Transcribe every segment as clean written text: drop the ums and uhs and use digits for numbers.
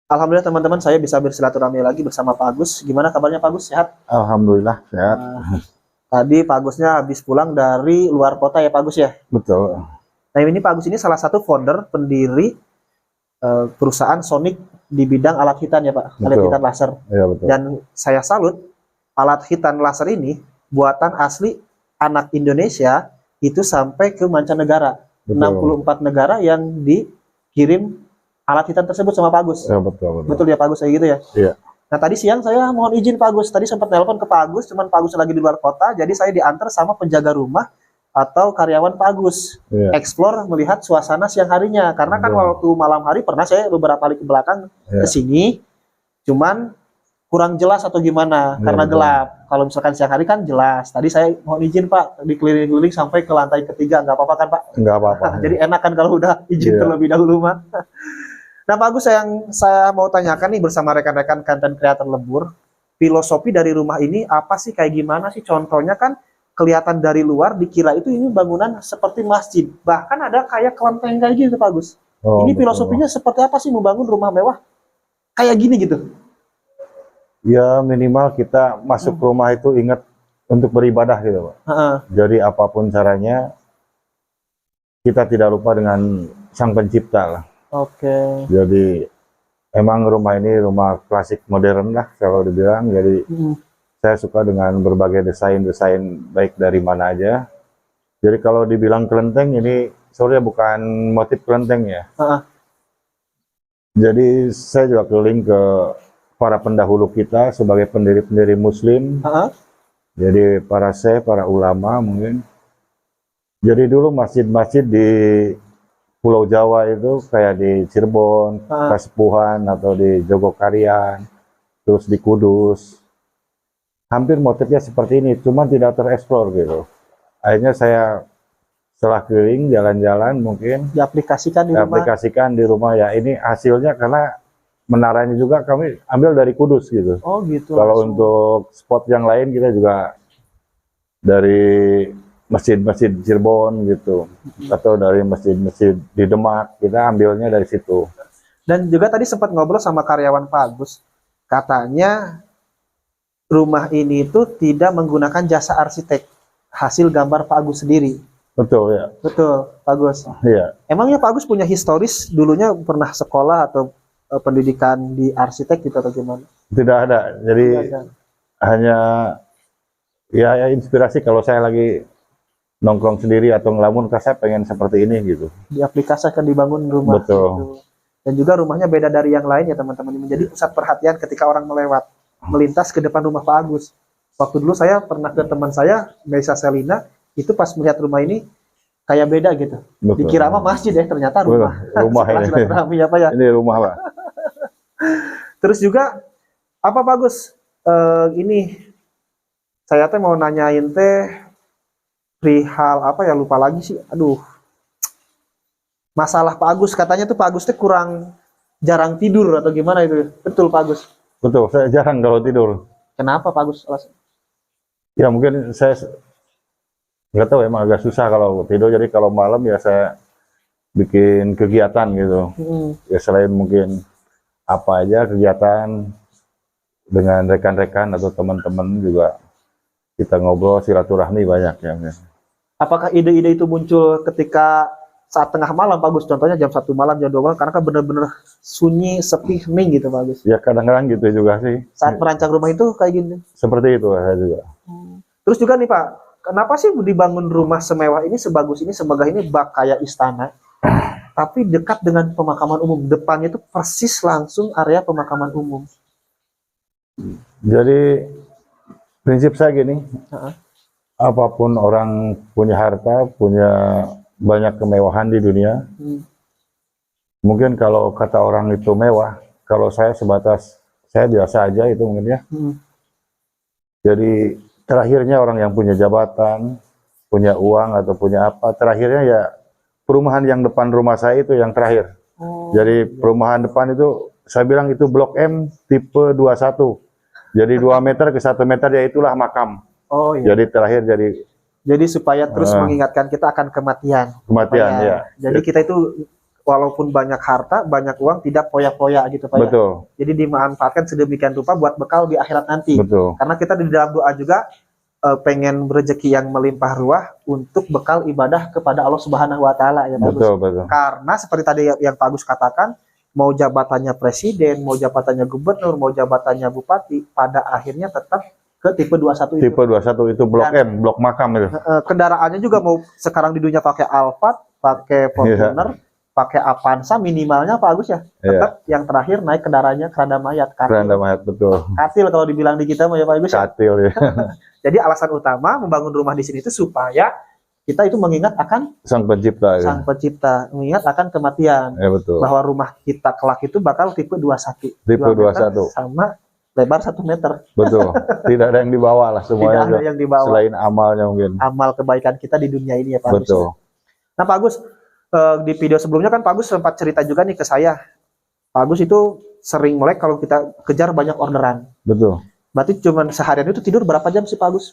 Alhamdulillah teman-teman, saya bisa bersilaturahmi lagi bersama Pak Agus. Gimana kabarnya Pak Agus? Sehat? Alhamdulillah sehat. Tadi Pak Agusnya habis pulang dari luar kota ya Pak Agus ya. Betul. Nah ini Pak Agus ini salah satu founder, pendiri perusahaan Sonic di bidang alat hitan ya Pak, alat Betul. hitan laser. Ya betul. Dan saya salut, alat hitan laser ini buatan asli anak Indonesia itu sampai ke mancanegara. Betul. 64 negara yang dikirim alat hitan tersebut sama Pak Agus. Ya betul. Betul ya Pak Agus kayak gitu ya? Iya. Nah tadi siang saya mohon izin Pak Agus, tadi sempat telepon ke Pak Agus, cuman Pak Agus lagi di luar kota, jadi saya diantar sama penjaga rumah atau karyawan Pak Agus, Iya. explore melihat suasana siang harinya, karena kan Betul. waktu malam hari pernah saya beberapa kali ke belakang Iya. ke sini, cuman kurang jelas atau gimana, Iya, karena betul. gelap. Kalau misalkan siang hari kan jelas. Tadi saya mohon izin Pak, dikeliling-keliling sampai ke lantai ketiga, nggak apa-apa kan Pak? Enggak apa-apa. Jadi enak kan kalau udah izin Iya. terlebih dahulu mah. Nah Pak Agus, yang saya mau tanyakan nih bersama rekan-rekan content creator Lembur, filosofi dari rumah ini apa sih, kayak gimana sih? Contohnya kan kelihatan dari luar dikira itu ini bangunan seperti masjid, bahkan ada kayak kelenteng kayak gitu Pak Agus. Oh, Ini betul. filosofinya seperti apa sih membangun rumah mewah kayak gini gitu? Ya minimal kita masuk rumah itu ingat untuk beribadah gitu Pak. Heeh. Jadi apapun caranya kita tidak lupa dengan Sang Pencipta lah. Oke. Jadi emang rumah ini rumah klasik modern lah kalau dibilang. Jadi saya suka dengan berbagai desain-desain baik dari mana aja. Jadi kalau dibilang kelenteng ini sebenarnya bukan motif kelenteng ya. Heeh. Jadi saya juga keliling ke para pendahulu kita sebagai pendiri-pendiri Muslim. Heeh. Jadi para syekh, para ulama mungkin. Jadi dulu masjid-masjid di Pulau Jawa itu kayak di Cirebon, Kasepuhan atau di Jogokarian, terus di Kudus. Hampir motifnya seperti ini, cuma tidak tereksplor gitu. Akhirnya saya setelah keliling jalan-jalan mungkin Diaplikasikan di rumah. diaplikasikan di rumah ya. Ini hasilnya karena menaranya juga kami ambil dari Kudus gitu. Oh gitu. Kalau langsung. untuk spot yang lain kita juga dari masjid-masjid Cirebon gitu, atau dari masjid-masjid di Demak, kita ambilnya dari situ. Dan juga tadi sempat ngobrol sama karyawan Pak Agus, katanya rumah ini itu tidak menggunakan jasa arsitek, hasil gambar Pak Agus sendiri. Betul ya. Betul, Pak Agus. Iya. Emangnya Pak Agus punya historis dulunya pernah sekolah atau pendidikan di arsitek gitu atau gimana? Tidak ada. Jadi Tidak ada. hanya ya inspirasi kalau saya lagi nongkrong sendiri atau ngelamun, saya pengen seperti ini gitu. Diaplikasikan dibangun rumah. Betul. Gitu. Dan juga rumahnya beda dari yang lain ya teman-teman. Menjadi pusat perhatian ketika orang melintas ke depan rumah Pak Agus. Waktu dulu saya pernah ke teman saya, Meisa Selina, itu pas melihat rumah ini kayak beda gitu. Betul. Dikira apa masjid ya, ternyata rumah. Rumah Setelah ini. silaturahmi apa ya. Ini rumah Pak. Terus juga apa Pak Agus? Ini saya teh mau nanyain teh perihal apa ya, lupa lagi sih. Aduh. Masalah Pak Agus, katanya tuh Pak Agus teh kurang jarang tidur atau gimana itu. Betul Pak Agus? Betul, saya jarang kalau tidur. Kenapa Pak Agus? Ya mungkin saya nggak tahu, emang agak susah kalau tidur. Jadi kalau malam ya saya bikin kegiatan gitu. Ya selain mungkin apa aja kegiatan dengan rekan-rekan atau teman-teman juga kita ngobrol silaturahmi banyak ya. Apakah ide-ide itu muncul ketika saat tengah malam Pak Agus? Contohnya jam 1 malam, jam 2 malam, karena kan bener-bener sunyi, sepi, hening gitu Pak Agus. Ya kadang-kadang gitu juga sih. Saat merancang rumah itu kayak gini. Seperti itu saya juga. Terus juga nih Pak, kenapa sih dibangun rumah semewah ini, sebagus ini, semegah ini, bak kayak istana, tapi dekat dengan pemakaman umum? Depannya itu persis langsung area pemakaman umum. Jadi prinsip saya gini, apapun orang punya harta, punya banyak kemewahan di dunia, mungkin kalau kata orang itu mewah, kalau saya sebatas saya biasa aja itu mungkin ya. Jadi terakhirnya orang yang punya jabatan, punya uang atau punya apa, terakhirnya ya perumahan yang depan rumah saya itu yang terakhir. Jadi perumahan depan itu saya bilang itu Blok M tipe 21. Jadi 2 meter ke 1 meter ya itulah makam. Oh iya. Jadi terakhir Jadi supaya terus mengingatkan kita akan kematian. Kematian ya. Jadi kita itu walaupun banyak harta, banyak uang, tidak poya-poya gitu Pak ya. Betul, Jadi dimanfaatkan sedemikian rupa buat bekal di akhirat nanti. betul. Karena kita di dalam doa juga pengen rezeki yang melimpah ruah untuk bekal ibadah kepada Allah Subhanahu wa taala ya Pak Agus. Betul, betul. Karena seperti tadi yang Pak Agus katakan, mau jabatannya presiden, mau jabatannya gubernur, mau jabatannya bupati, pada akhirnya tetap ke tipe 21 itu. Tipe 21 itu blok Dan- M, blok makam itu. Kendaraannya juga mau sekarang di dunia pakai Alphard, pakai Fortuner, pakai Avanza, minimalnya Pak Agus ya. Tetap yang terakhir naik kendaraannya keranda mayat. Keranda mayat, betul. Katil kalau dibilang di kita ya Pak Agus ya. Katil ya. Jadi alasan utama membangun rumah di sini itu supaya kita itu mengingat akan Sang pencipta. Sang Pencipta, mengingat akan kematian. Ya betul. Bahwa rumah kita kelak itu bakal tipe 21. Tipe 2 meter 21. sama lebar 1 meter. Betul. Tidak ada yang dibawa lah Tidak semuanya. ada yang dibawa. Selain amalnya mungkin. Amal kebaikan kita di dunia ini ya Pak Agus. Betul. Nah Pak Agus, di video sebelumnya kan Pak Agus sempat cerita juga nih ke saya. Pak Agus itu sering melek kalau kita kejar banyak orderan. Betul. Berarti cuman seharian itu tidur berapa jam sih Pak Agus?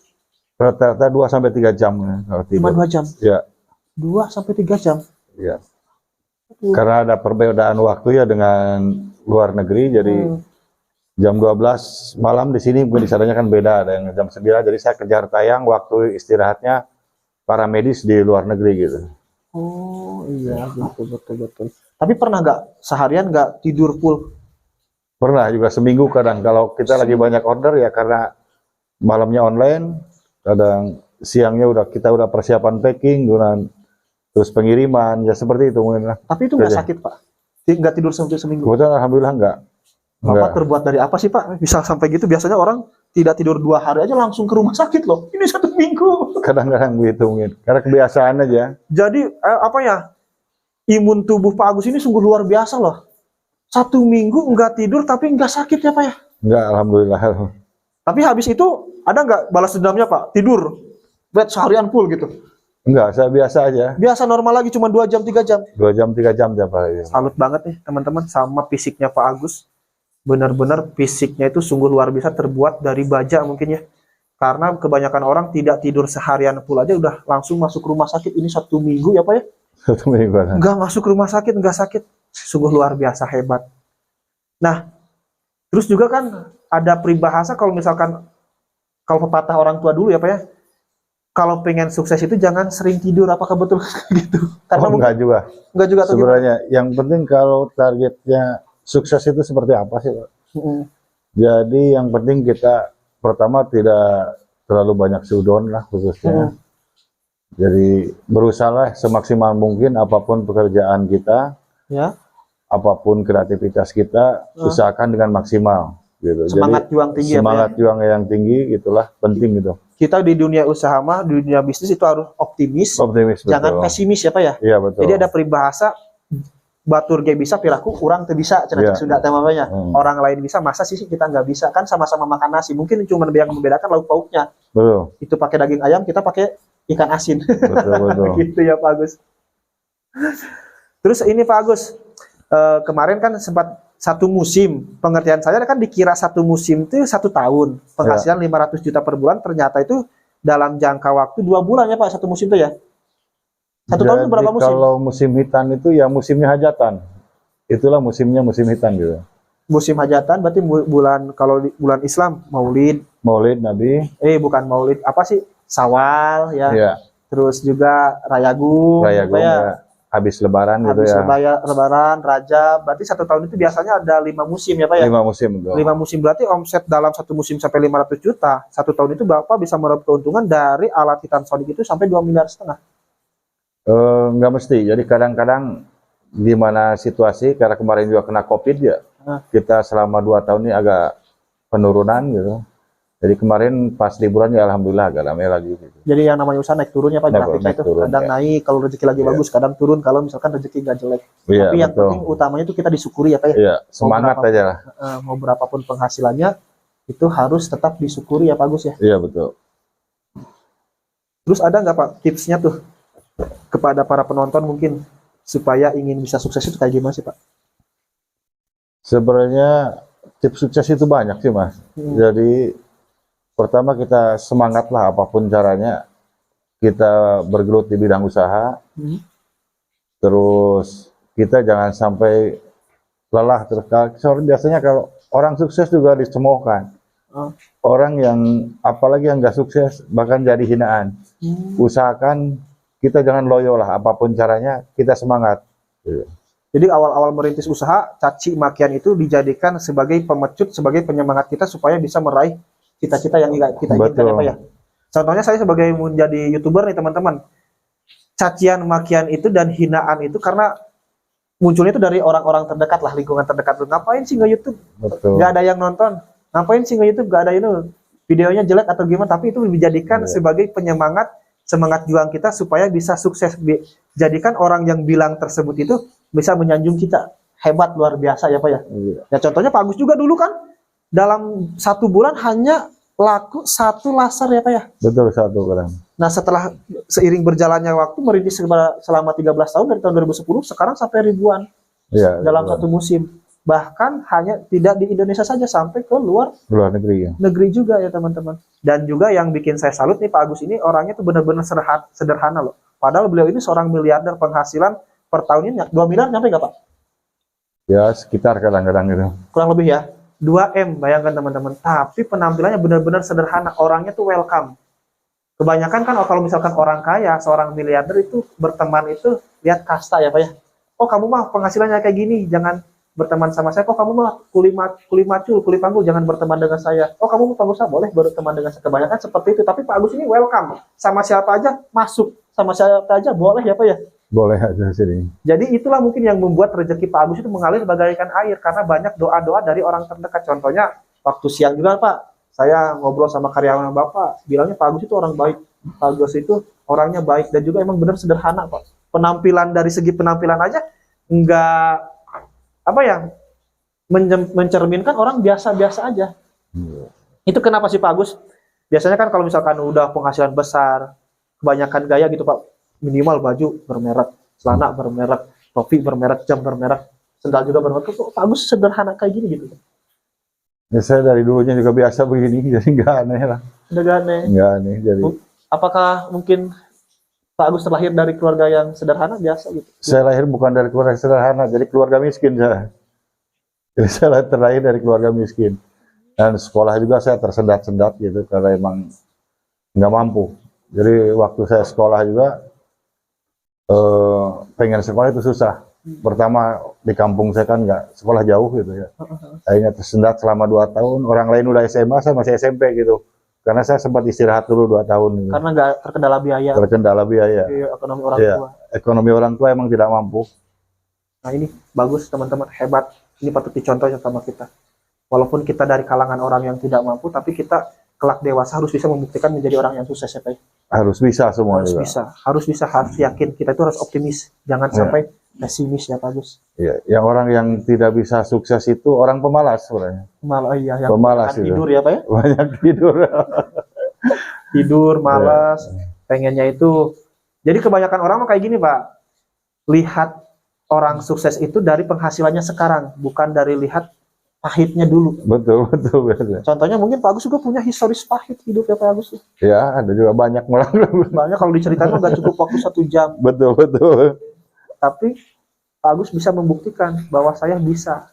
Rata-rata 2 sampai 3 jam ya, kalau tidur. Cuma 2 jam. Ya, 2 sampai 3 jam. ya. Karena ada perbedaan waktu ya dengan luar negeri, jadi jam 12 malam di sini mungkin di sananya kan beda, ada yang jam 9, jadi saya kejar tayang waktu istirahatnya para medis di luar negeri gitu. Oh iya, betul. Tapi pernah nggak seharian nggak tidur full? Pernah juga seminggu kadang, kalau kita lagi banyak order ya karena malamnya online, kadang siangnya kita udah persiapan packing, terus pengiriman, ya seperti itu mungkin lah. Tapi itu nggak Iya. sakit Pak? Nggak tidur sampai seminggu? Kebetulan alhamdulillah enggak. Bapak terbuat dari apa sih Pak? Bisa sampai gitu? Biasanya orang tidak tidur 2 hari aja langsung ke rumah sakit loh. Ini 1 minggu. Kadang-kadang begitu mungkin, karena kebiasaan aja. Jadi apa ya? Imun tubuh Pak Agus ini sungguh luar biasa loh. 1 minggu nggak tidur tapi nggak sakit ya Pak ya? Enggak, alhamdulillah. Tapi habis itu ada nggak balas dendamnya Pak? Tidur, bed seharian full gitu. Enggak, saya biasa aja. Biasa normal lagi cuma 2 jam 3 jam. 2 jam 3 jam tiap hari. Salut banget nih teman-teman sama fisiknya Pak Agus. Benar-benar fisiknya itu sungguh luar biasa, terbuat dari baja mungkin ya. Karena kebanyakan orang tidak tidur seharian full aja udah langsung masuk rumah sakit. Ini 1 minggu ya Pak ya? 1 minggu. Nggak masuk rumah sakit, nggak sakit. Sungguh luar biasa, hebat. Nah, terus juga kan ada peribahasa kalau misalkan, kalau pepatah orang tua dulu ya Pak ya, kalau pengen sukses itu jangan sering tidur. Apakah betul gitu? Karena Enggak juga. enggak juga atau gimana? Sebenarnya yang penting kalau targetnya sukses itu seperti apa sih, Pak? Jadi yang penting kita pertama tidak terlalu banyak sudon lah khususnya. Jadi berusahalah semaksimal mungkin apapun pekerjaan kita, Ya, apapun kreativitas kita, usahakan dengan maksimal gitu. semangat Jadi, juang tinggi ya Pak ya. semangat juang yang tinggi gitulah penting gitu. Kita di dunia usaha mah, di dunia bisnis itu harus optimis, Optimis, jangan betul. pesimis ya Pak ya. Iya betul. Jadi ada peribahasa batur ge bisa piraku kurang teu bisa cenah Iya. Sunda teh mamanya. Hmm. Orang lain bisa, masa sih kita nggak bisa? Kan sama-sama makan nasi. Mungkin cuma yang membedakan lauk pauknya. Betul, Itu pakai daging ayam, kita pakai ikan asin. betul. Gitu ya Pak Agus. Terus ini Pak Agus, kemarin kan sempat 1 musim, pengertian saya kan dikira 1 musim itu 1 tahun, penghasilan 500 juta per bulan, ternyata itu dalam jangka waktu 2 bulan ya Pak, 1 musim itu ya. 1 tahun itu berapa musim? Kalau musim hitan itu ya musimnya hajatan. Itulah musimnya musim hitan gitu. Musim hajatan berarti bulan, kalau bulan Islam Maulid, Maulid Nabi, bukan Maulid, apa sih? Sawal ya. ya, Terus juga Rayagung, Rayagung ya, habis Lebaran gitu habis ya. Lebaran, Rajab. Berarti 1 tahun itu biasanya ada 5 musim ya Pak ya. 5 musim betul. 5 musim berarti omset dalam 1 musim sampai 500 juta. 1 tahun itu Bapak bisa meraup keuntungan dari alat hitan sodik itu sampai 2,5 miliar. Nggak mesti. Jadi kadang-kadang di mana situasi, karena kemarin juga kena COVID ya, kita selama 2 tahun ini agak penurunan gitu. Jadi kemarin pas liburan ya alhamdulillah agak ramai lagi gitu. Jadi yang namanya usaha naik turun ya Pak, grafiknya naik itu. turun, Kadang ya. naik kalau rezeki lagi bagus, kadang turun kalau misalkan rezeki nggak jelek. Iya, Tapi yang betul. penting utamanya itu kita disyukuri ya Pak ya. Iya, semangat berapa- aja lah. Mau berapapun penghasilannya itu harus tetap disyukuri ya Pak Agus ya. Iya betul. Terus ada nggak Pak tipsnya tuh kepada para penonton mungkin supaya ingin bisa sukses itu kayak gimana sih Pak? Sebenarnya tips sukses itu banyak sih Mas. Jadi pertama kita semangatlah apapun caranya. Kita bergelut di bidang usaha. Hmm. Terus kita jangan sampai lelah terus. Biasanya kalau orang sukses juga dicemoohkan. Orang yang apalagi yang nggak sukses bahkan jadi hinaan. Usahakan kita jangan loyo lah, apapun caranya kita semangat. Jadi awal-awal merintis usaha, caci makian itu dijadikan sebagai pemecut, sebagai penyemangat kita supaya bisa meraih cita-cita yang kita inginkan, ya Pak ya. Contohnya saya sebagai menjadi YouTuber nih teman-teman. Cacian makian itu dan hinaan itu karena munculnya itu dari orang-orang terdekat lah, lingkungan terdekat. Ngapain sih nge-YouTube? Nggak ada yang nonton. Ngapain sih nge-YouTube? Nggak ada ini. Videonya jelek atau gimana, tapi itu dijadikan sebagai penyemangat, semangat juang kita supaya bisa sukses. Jadikan orang yang bilang tersebut itu bisa menyanjung kita. Hebat, luar biasa ya Pak ya. Ya contohnya Pak Agus juga dulu kan, dalam 1 bulan hanya laku 1 laser ya Pak ya. Betul, 1 gram. Nah setelah seiring berjalannya waktu merintis selama 13 tahun dari tahun 2010, sekarang sampai ribuan dalam 1 musim. Bahkan hanya tidak di Indonesia saja, sampai ke luar negeri ya. Negeri juga ya teman-teman. Dan juga yang bikin saya salut nih Pak Agus ini, orangnya tuh benar-benar sederhana loh. Padahal beliau ini seorang miliarder, penghasilan per tahunnya 2 miliar nyampe nggak Pak? Ya sekitar kadang-kadang gitu. Kurang lebih ya. 2M, bayangkan teman-teman. Tapi penampilannya benar-benar sederhana. Orangnya tuh welcome. Kebanyakan kan kalau misalkan orang kaya, seorang miliarder itu berteman itu lihat kasta ya Pak ya. Oh kamu mah penghasilannya kayak gini, jangan berteman sama saya. Oh kamu mah kuli macul, kuli panggul, jangan berteman dengan saya. Oh kamu mau pengusaha, boleh berteman dengan saya. Kebanyakan seperti itu. Tapi Pak Agus ini welcome. Sama siapa aja masuk. Sama siapa aja boleh ya Pak ya. Boleh aja sini. Jadi itulah mungkin yang membuat rezeki Pak Agus itu mengalir bagaikan air. Karena banyak doa-doa dari orang terdekat. Contohnya waktu siang juga Pak, saya ngobrol sama karyawan Bapak, bilangnya Pak Agus itu orang baik. Pak Agus itu orangnya baik dan juga emang benar sederhana Pak. Penampilan, dari segi penampilan aja enggak apa ya, mencerminkan orang biasa-biasa aja. Itu kenapa sih Pak Agus? Biasanya kan kalau misalkan udah penghasilan besar, kebanyakan gaya gitu Pak, minimal baju bermerek, celana bermerek, topi bermerek, jam bermerek, sendal juga bermerek. Kok Pak Agus sederhana kayak gini gitu? Ya, saya dari dulunya juga biasa begini, jadi nggak aneh lah. Nggak aneh. Nggak aneh. Jadi. Apakah mungkin Pak Agus terlahir dari keluarga yang sederhana biasa gitu? Saya lahir bukan dari keluarga sederhana, jadi keluarga miskin saya. Jadi saya terlahir dari keluarga miskin. Dan sekolah juga saya tersendat-sendat gitu, karena emang nggak mampu. Jadi waktu saya sekolah juga, pengen sekolah itu susah. Pertama di kampung saya kan nggak sekolah jauh gitu ya. Akhirnya tersendat selama 2 tahun. Orang lain udah SMA, saya masih SMP gitu. Karena saya sempat istirahat dulu 2 tahun. Gitu. Karena nggak terkendala biaya. Terkendala biaya. Iya, ekonomi orang tua. Ekonomi orang tua emang tidak mampu. Nah ini bagus teman-teman, hebat. Ini patut dicontoh sama kita. Walaupun kita dari kalangan orang yang tidak mampu, tapi kita kelak dewasa harus bisa membuktikan menjadi orang yang sukses ya Pak. Harus bisa semua juga. Harus bisa, harus yakin. Kita itu harus optimis. Jangan sampai pesimis ya Pak Gus. Iya, yang orang yang tidak bisa sukses itu orang pemalas sebenarnya. Iya, yang pemalas tidur ya Pak ya. Banyak tidur. Tidur, malas, pengennya itu. Jadi kebanyakan orang mah kayak gini Pak. Lihat orang sukses itu dari penghasilannya sekarang, bukan dari lihat pahitnya dulu. Betul. Contohnya mungkin Pak Agus juga punya historis pahit hidup ya Pak Agus. Ya, ada juga banyak orang. Banyak kalau diceritain nggak cukup waktu 1 jam. Betul. Tapi Pak Agus bisa membuktikan bahwa saya bisa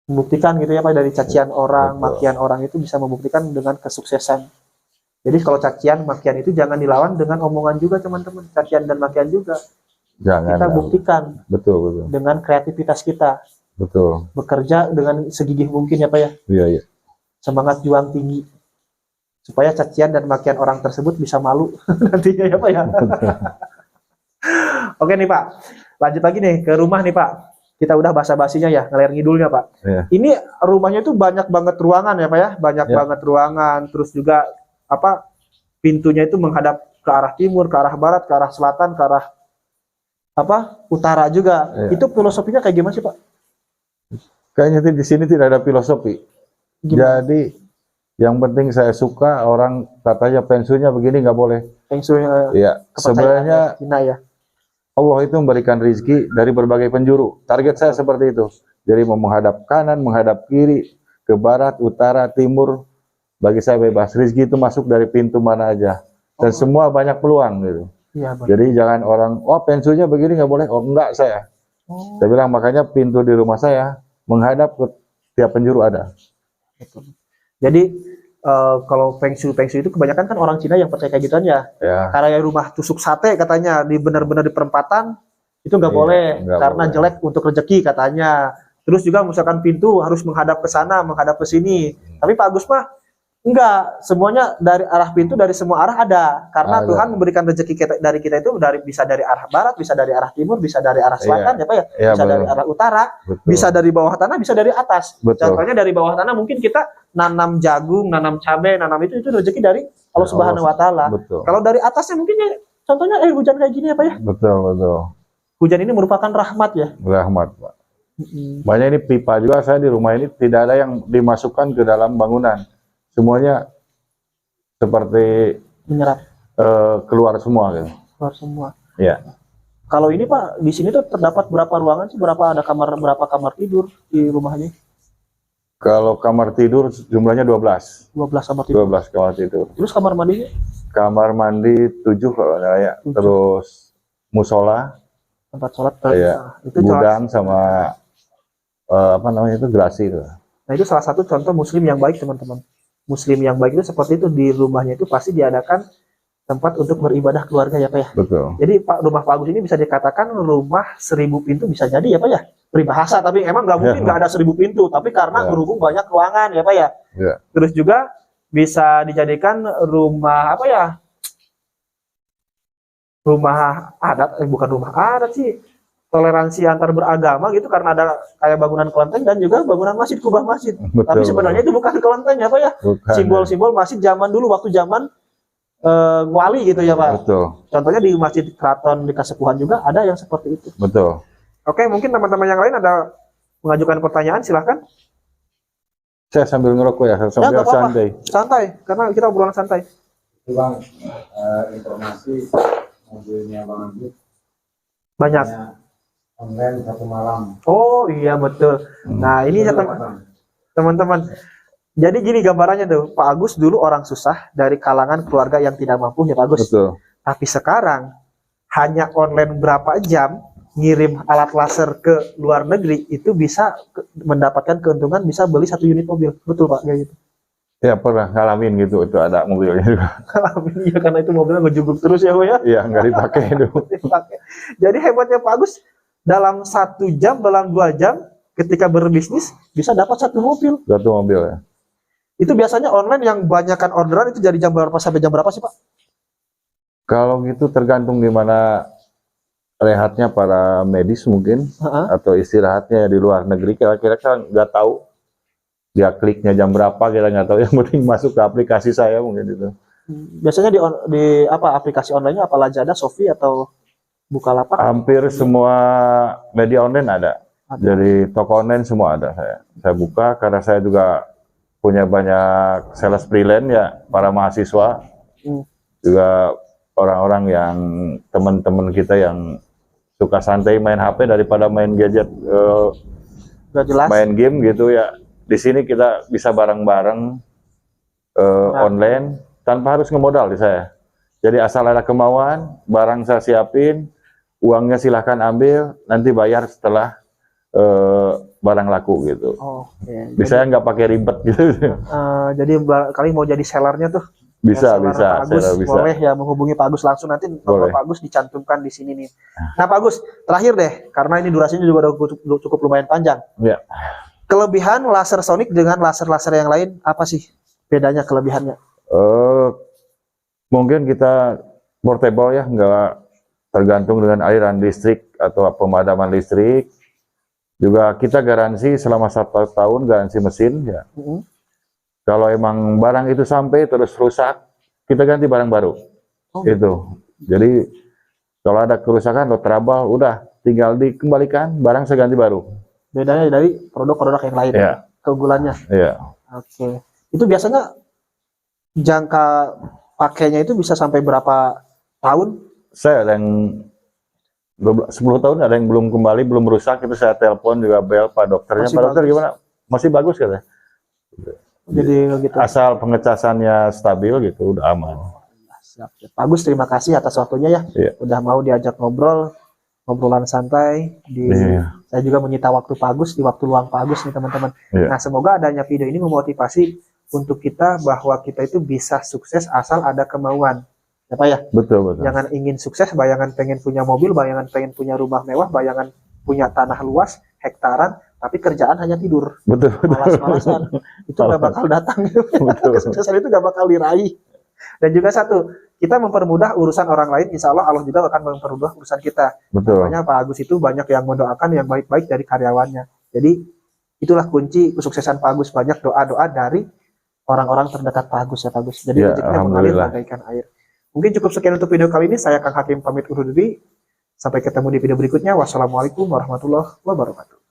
membuktikan gitu ya Pak, dari cacian orang, makian orang itu bisa membuktikan dengan kesuksesan. Jadi kalau cacian, makian itu jangan dilawan dengan omongan juga teman-teman. Cacian dan makian juga kita buktikan. Betul. Dengan kreativitas kita. Betul. Bekerja dengan segigih mungkin ya Pak ya. Iya. Semangat juang tinggi. Supaya cacian dan makian orang tersebut bisa malu nantinya ya Pak ya. Oke nih Pak, lanjut lagi nih ke rumah nih Pak. Kita udah basa-basinya ya, ngalir ngidulnya Pak. Iya. Ini rumahnya itu banyak banget ruangan ya Pak ya, banyak banget ruangan. Terus juga pintunya itu menghadap ke arah timur, ke arah barat, ke arah selatan, ke arah utara juga. Iya. Itu filosofinya kayak gimana sih Pak? Kayaknya di sini tidak ada filosofi. Gimana? Jadi yang penting saya suka, orang katanya pensiunnya begini nggak boleh. Pensiunnya. Iya. Sebenarnya ya. Allah itu memberikan rezeki dari berbagai penjuru. Target saya seperti itu. Jadi mau menghadap kanan, menghadap kiri, ke barat, utara, timur. Bagi saya bebas. Rezeki itu masuk dari pintu mana aja. Dan semua banyak peluang gitu. Iya, jadi jangan orang, pensiunnya begini nggak boleh. Oh enggak saya. Oh, Saya bilang makanya pintu di rumah saya menghadap ke tiap penjuru ada. betul. Jadi kalau feng shui itu kebanyakan kan orang Cina yang percaya kayak gituan ya. Ya, Karena rumah tusuk sate katanya di benar-benar di perempatan itu nggak iya, boleh nggak karena boleh. jelek untuk rezeki katanya. Terus juga misalkan pintu harus menghadap ke sana, menghadap ke sini. Tapi Pak Agus mah enggak, semuanya dari arah pintu dari semua arah ada. Karena Ada. Tuhan memberikan rezeki dari kita itu bisa dari arah barat, bisa dari arah timur, bisa dari arah selatan, Iya, ya Pak ya, iya, bisa dari betul. arah utara, Betul. bisa dari bawah tanah, bisa dari atas. Betul. Contohnya dari bawah tanah mungkin kita nanam jagung, nanam cabai, nanam itu rezeki dari Allah Subhanahu wa taala. Betul. Kalau dari atasnya mungkin ya contohnya hujan kayak gini ya Pak ya. Betul, betul. Hujan ini merupakan rahmat ya. Rahmat, Pak. Banyak ini pipa juga saya di rumah ini tidak ada yang dimasukkan ke dalam bangunan. Semuanya seperti Menyerap keluar semua gitu. keluar semua. Ya. Kalau ini Pak, di sini tuh terdapat berapa ruangan sih? Berapa kamar tidur di rumahnya? Kalau kamar tidur jumlahnya 12. 12 kamar tidur. 12 kamar tidur. Terus kamar mandinya? Kamar mandi 7 kalau ada ya. 7. Terus musola, Tempat sholat. ya, Nah, itu salah, gudang sama apa namanya itu gerasi itu. nah, itu salah satu contoh muslim yang baik teman-teman. Muslim yang baik itu seperti itu, di rumahnya itu pasti diadakan tempat untuk beribadah keluarga ya Pak ya. Betul. Jadi rumah Pak Agus ini bisa dikatakan rumah 1000 pintu bisa jadi ya Pak ya. Peribahasa, tapi emang nggak mungkin nggak ada 1000 pintu, tapi karena Ya. berhubung banyak ruangan ya Pak ya. Ya. Terus juga bisa dijadikan rumah apa ya? Rumah adat, bukan rumah adat sih, toleransi antar beragama gitu, karena ada kayak bangunan kelenteng dan juga bangunan masjid, kubah masjid. Betul. Tapi sebenarnya itu bukan kelenteng ya Pak ya. Bukan, Simbol-simbol masjid zaman dulu, waktu zaman wali gitu ya Pak. betul. Contohnya di Masjid Keraton di Kasepuhan juga ada yang seperti itu. Betul. Oke, mungkin teman-teman yang lain ada mengajukan pertanyaan, silahkan. Saya sambil ngerokok ya, Ya, sambil nggak apa-apa. santai. Santai, karena kita obrolan santai. Itu Bang, informasi mobilnya Bang Anggit Banyak. online 1 malam. Oh iya betul. Nah ini ya teman-teman. Jadi gini gambarannya tuh, Pak Agus dulu orang susah dari kalangan keluarga yang tidak mampu ya Pak Agus. Betul. Tapi sekarang hanya online berapa jam ngirim alat laser ke luar negeri itu bisa mendapatkan keuntungan, bisa beli 1 unit mobil. Betul Pak kayak gitu. Ya pernah ngalamin gitu, itu ada mobilnya juga. Iya karena itu mobilnya ngejubruk terus ya Pak ya. Iya, nggak dipakai itu. Dipakai. Jadi hebatnya Pak Agus dalam 1 jam, dalam 2 jam ketika berbisnis bisa dapat 1 mobil. Satu mobil ya. Itu biasanya online yang banyakkan orderan itu dari jam berapa sampai jam berapa sih Pak? Kalau gitu tergantung di mana rehatnya para medis mungkin, Heeh. atau istirahatnya di luar negeri. Kira-kira kan nggak tahu dia kliknya jam berapa, kita nggak tahu. Yang penting masuk ke aplikasi saya mungkin itu. Biasanya di apa aplikasi online-nya apa Lazada, Shopee atau Bukalapak? Hampir semua media online ada. Ada. Dari toko online semua ada saya. Saya buka karena saya juga punya banyak sales freelance ya, para mahasiswa, juga orang-orang yang teman-teman kita yang suka santai main HP daripada main gadget, Udah jelas. main game gitu ya. Di sini kita bisa bareng-bareng online tanpa harus ngemodal di saya. Jadi asal ada kemauan, barang saya siapin, uangnya silahkan ambil, nanti bayar setelah barang laku gitu. Oh, okay. Bisa nggak pakai ribet gitu. Jadi kali mau jadi sellernya tuh. Bisa, Seller bisa, Pak Agus, saya bisa. boleh ya menghubungi Pak Agus langsung, nanti nomor Boleh. Pak Agus dicantumkan di sini nih. Nah Pak Agus, terakhir deh, karena ini durasinya juga udah cukup lumayan panjang. Ya. Kelebihan laser sonic dengan laser-laser yang lain apa sih bedanya, kelebihannya? Mungkin kita portable ya, nggak tergantung dengan aliran listrik atau pemadaman listrik. Juga kita garansi selama 1 tahun, garansi mesin ya. Kalau emang barang itu sampai terus rusak, kita ganti barang baru. Oh. Itu. Jadi kalau ada kerusakan atau trouble, udah tinggal dikembalikan, barang saya ganti baru. Bedanya dari produk-produk yang lain, Ya. keunggulannya. Iya. Oke. Itu biasanya jangka pakainya itu bisa sampai berapa tahun? Saya ada yang 10 tahun, ada yang belum kembali, belum rusak, itu saya telepon juga bel Pak dokternya. Masih Pak dokter bagus. gimana? Masih bagus katanya. Jadi gitu. Asal pengecasannya stabil gitu, udah aman. Siap. Pak Agus, terima kasih atas waktunya ya. Iya. Udah mau diajak ngobrol. ngobrolan santai di Iya. saya juga menyita waktu Pak Agus di waktu luang Pak Agus nih teman-teman. Iya. Nah, semoga adanya video ini memotivasi untuk kita bahwa kita itu bisa sukses asal ada kemauan. Ya Pak ya, Betul, betul. jangan ingin sukses, bayangan pengen punya mobil, bayangan pengen punya rumah mewah, bayangan punya tanah luas, hektaran, tapi kerjaan hanya tidur, Betul, betul. malas-malasan. Itu nggak bakal datang. Kesuksesan itu nggak bakal diraih. Dan juga satu, kita mempermudah urusan orang lain, insya Allah Allah juga akan mempermudah urusan kita. Betul. Makanya Pak Agus itu banyak yang mendoakan yang baik-baik dari karyawannya. Jadi itulah kunci kesuksesan Pak Agus, banyak doa-doa dari orang-orang terdekat Pak Agus ya Pak Agus. Jadi Ya, rezekinya mengalir alhamdulillah. bagaikan air. Mungkin cukup sekian untuk video kali ini. Saya Kang Hakim pamit undur diri. Sampai ketemu di video berikutnya. Wassalamualaikum warahmatullahi wabarakatuh.